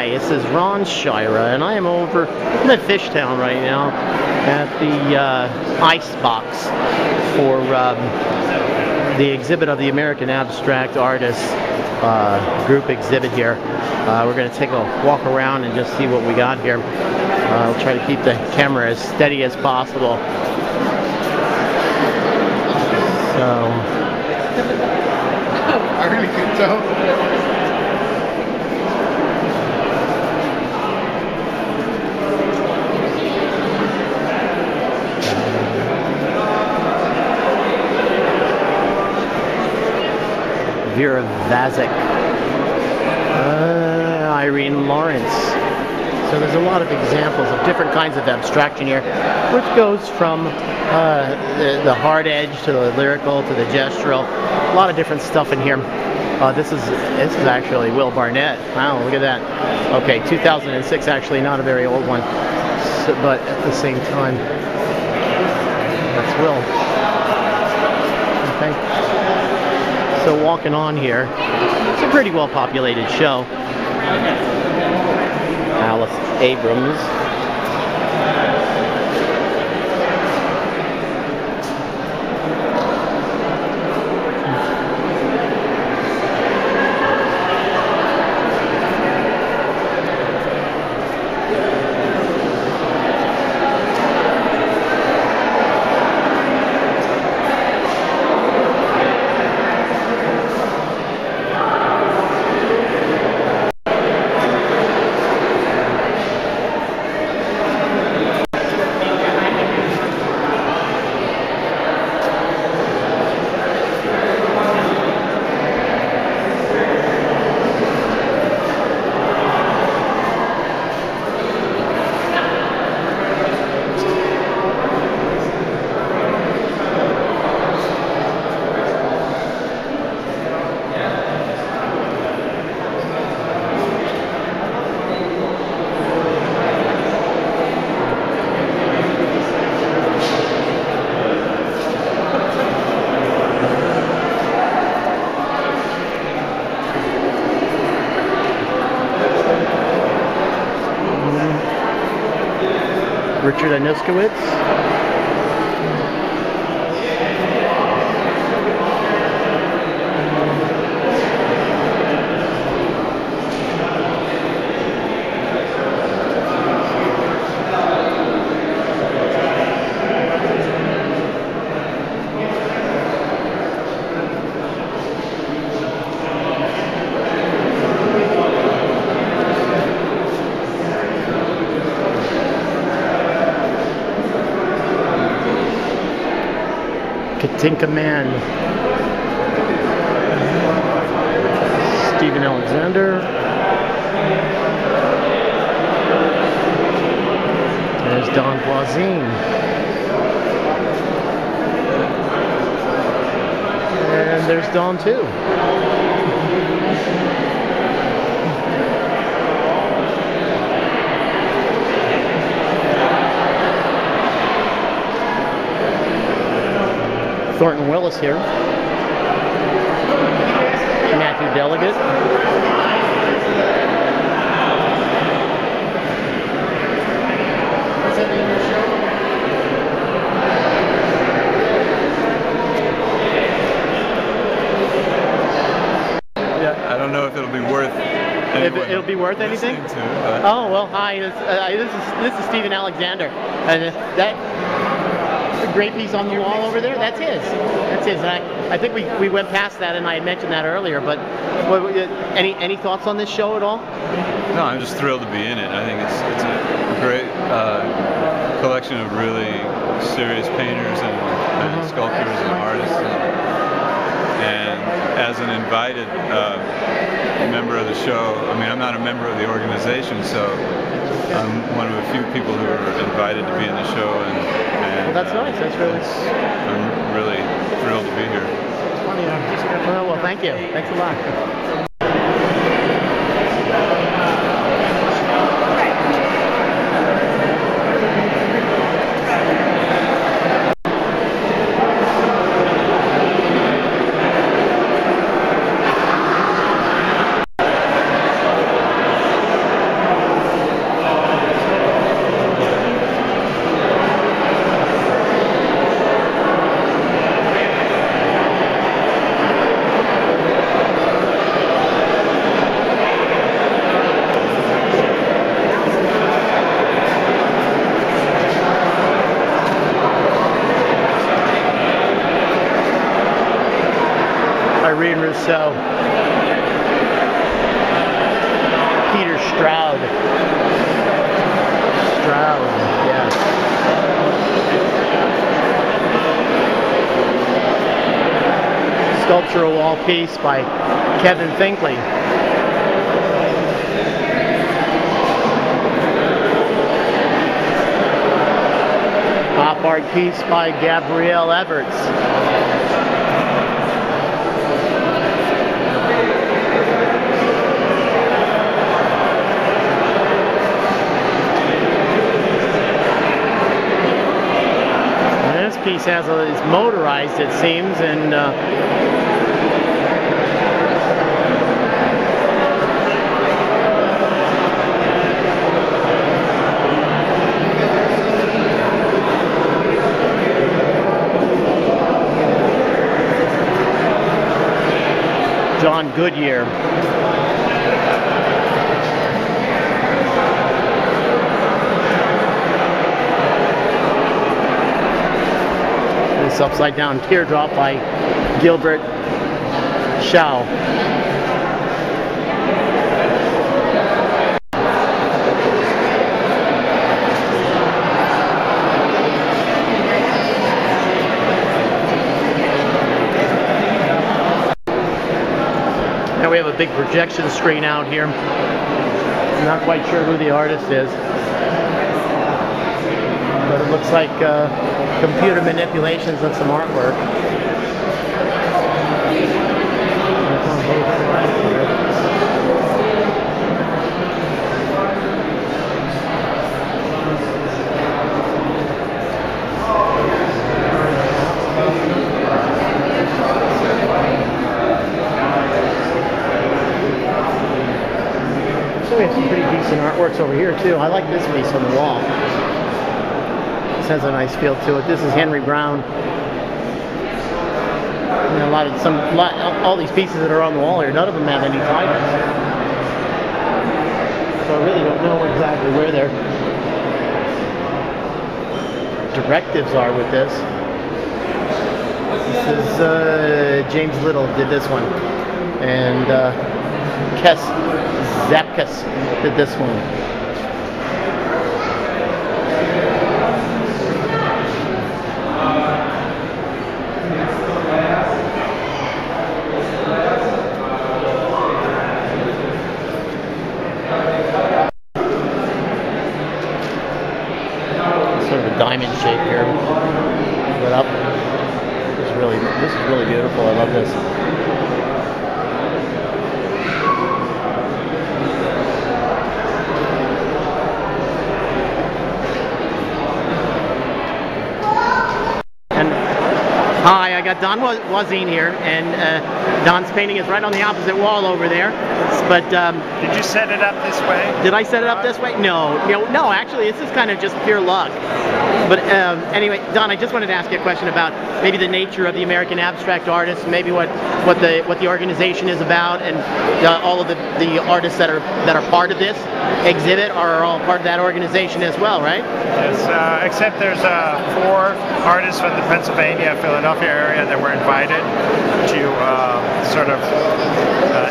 Hi, this is Ron Schira, and I am over at Fishtown right now at the Icebox for the exhibit of the American Abstract Artists group exhibit here. We're going to take a walk around and just see what we got here. I'll try to keep the camera as steady as possible. So, I really can tell. Vera Vazek, Irene Lawrence. So there's a lot of examples of different kinds of abstraction here, which goes from the hard edge to the lyrical to the gestural. A lot of different stuff in here. This is actually Will Barnett. Wow, look at that. Okay, 2006, actually not a very old one, so, but at the same time, that's Will. Okay. So walking on here, it's a pretty well populated show. Alice Abrams. Richard Aniskowitz. Katinka Man, Stephen Alexander, there's Don Voisine, and there's Don too. Thornton Willis here. Matthew Delegate. Yeah, I don't know if it'll be worth anyone It'll be worth anything? To, oh, well, hi. This is Stephen Alexander. And that great piece on the wall over there, that's his. That's his. I think we went past that, and I had mentioned that earlier. But any thoughts on this show at all? No, I'm just thrilled to be in it. I think it's a great collection of really serious painters and sculptors and artists. And as an invited member of the show, I mean, I'm not a member of the organization, so I'm one of a few people who are invited to be in the show. Well, that's nice. That's really. I'm really thrilled to be here. Well, thank you. Thanks a lot. Marie Rousseau. Peter Stroud. Stroud, yeah. Sculptural wall piece by Kevin Finkley. Pop art piece by Gabrielle Everts. And this piece is motorized, it seems, and John Goodyear. This upside down teardrop by Gilbert Shaw. Now we have a big projection screen out here. I'm not quite sure who the artist is, but it looks like computer manipulations of some artwork. So we have some pretty decent artworks over here too. I like this piece on the wall. This has a nice feel to it. This is Henry Brown. And all these pieces that are on the wall here, none of them have any titles. So I really don't know exactly where their directives are with this. This is James Little did this one, and Kes Zapkus did this one. Sort of a diamond shape here. Lit up. This is really beautiful. I love this. Hi, I got Don Voisine here, and Don's painting is right on the opposite wall over there. But Did you set it up this way? did I set it up this way? No, actually, this is kind of just pure luck. But anyway, Don, I just wanted to ask you a question about maybe the nature of the American abstract artists, maybe what the organization is about, and all of the artists that are part of this exhibit are all part of that organization as well, right? Yes, except there's 4 artists from the Pennsylvania, Philadelphia area that were invited to sort of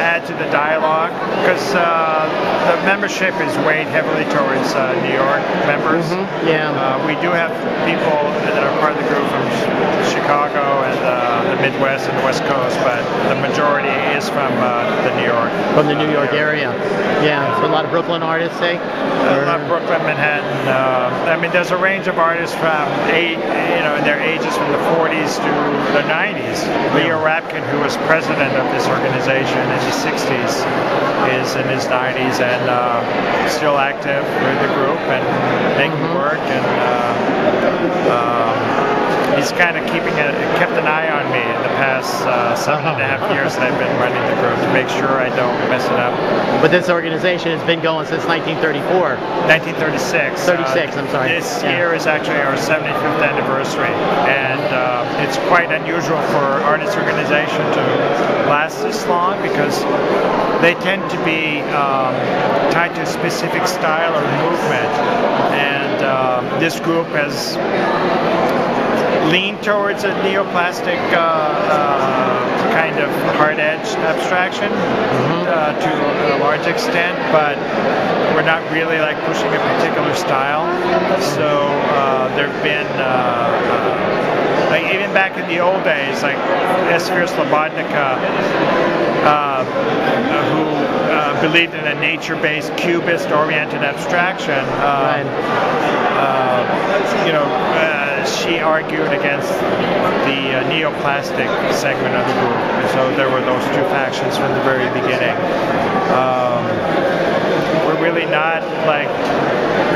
add to the dialogue, because the membership is weighed heavily towards New York members. Mm-hmm. Yeah. We do have people that are part of the group from Chicago and the Midwest and the West Coast, but the majority is from the New York. From the New York area. Yeah, so a lot of Brooklyn artists, say? A lot of Brooklyn, Manhattan. I mean, there's a range of artists from in their ages from the 40s to the 90s. Leo Rapkin, who was president of this organization in the 60s, is in his 90s and still active with the group and making work, and he's kind of kept an eye on me in the past 7.5 years that I've been running the group to make sure I don't mess it up. But this organization has been going since 1934. 1936. 36, I'm sorry. This year is actually our 75th anniversary, and it's quite unusual for artist organization to last this long, because they tend to be tied to a specific style or movement, and this group has leaned towards a neoplastic kind of hard-edged abstraction to a large extent, but we're not really like pushing a particular style. So there've been like even back in the old days, like Esfir Slobodnica, who believed in a nature-based, cubist-oriented abstraction. You know, she argued against the neoplastic segment of the group, and so there were those two factions from the very beginning. We're really not like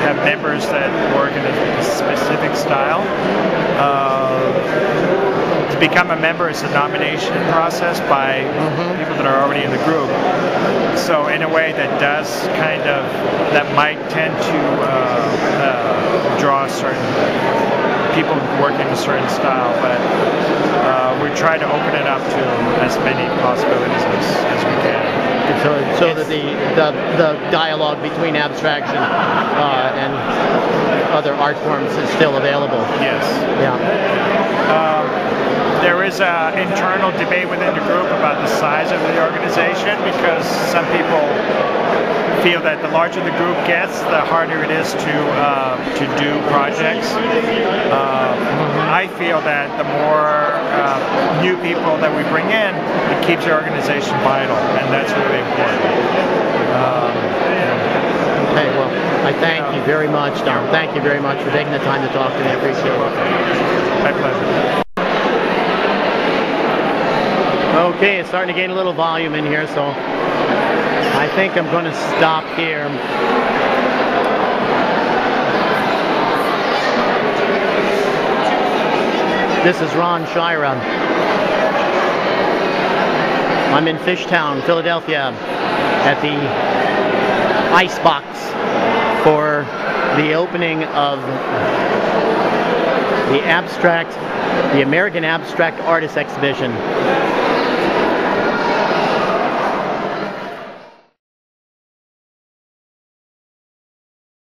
have members that work in a specific style. To become a member is a nomination process by people that are already in the group. So in a way that does kind of, that might tend to draw certain people working in a certain style, but we try to open it up to as many possibilities as we can. So that the dialogue between abstraction and other art forms is still available. Yes. Yeah. There is an internal debate within the group about the size of the organization, because some people feel that the larger the group gets, the harder it is to do projects. I feel that the more new people that we bring in, it keeps the organization vital, and that's really important. Okay, well, I thank you very much, Darren. Thank you very much for taking the time to talk to me. I appreciate it. My pleasure. Okay, it's starting to gain a little volume in here, so I think I'm going to stop here. This is Ron Schira. I'm in Fishtown, Philadelphia, at the Icebox for the opening of the American Abstract Artist Exhibition.